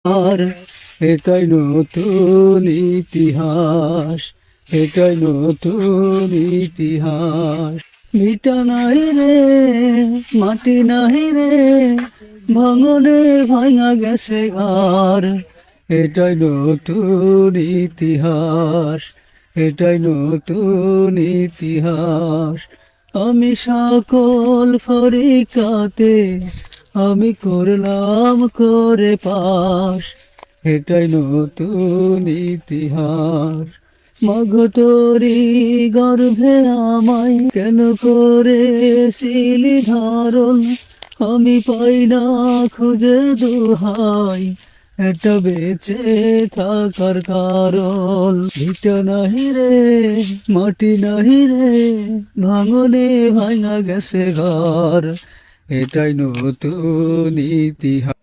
আর এটাই নতুন ইতিহাস, এটাই নতুন ইতিহাস। ভিটা নাই রে, মাটি নাই রে, ভাঙনে ভাঙা গেছে ঘর। এটাই নতুন ইতিহাস, এটাই নতুন ইতিহাস। আমি সকল পরীক্ষাতে আমি করলাম করে পাস। এটাই নতুন ইতিহাস। মাগো তোরি গর্ভে আমায় কেন করেছিলি ধারণ, আমি পাই না খুঁজে দোহাই একটা বেঁচে থাকার কারণ। ভিটা নাহি রে, মাটি নাহি রে, ভাঙনে ভাঙা গেছে ঘর। এটাই নতুন ইতিহাস।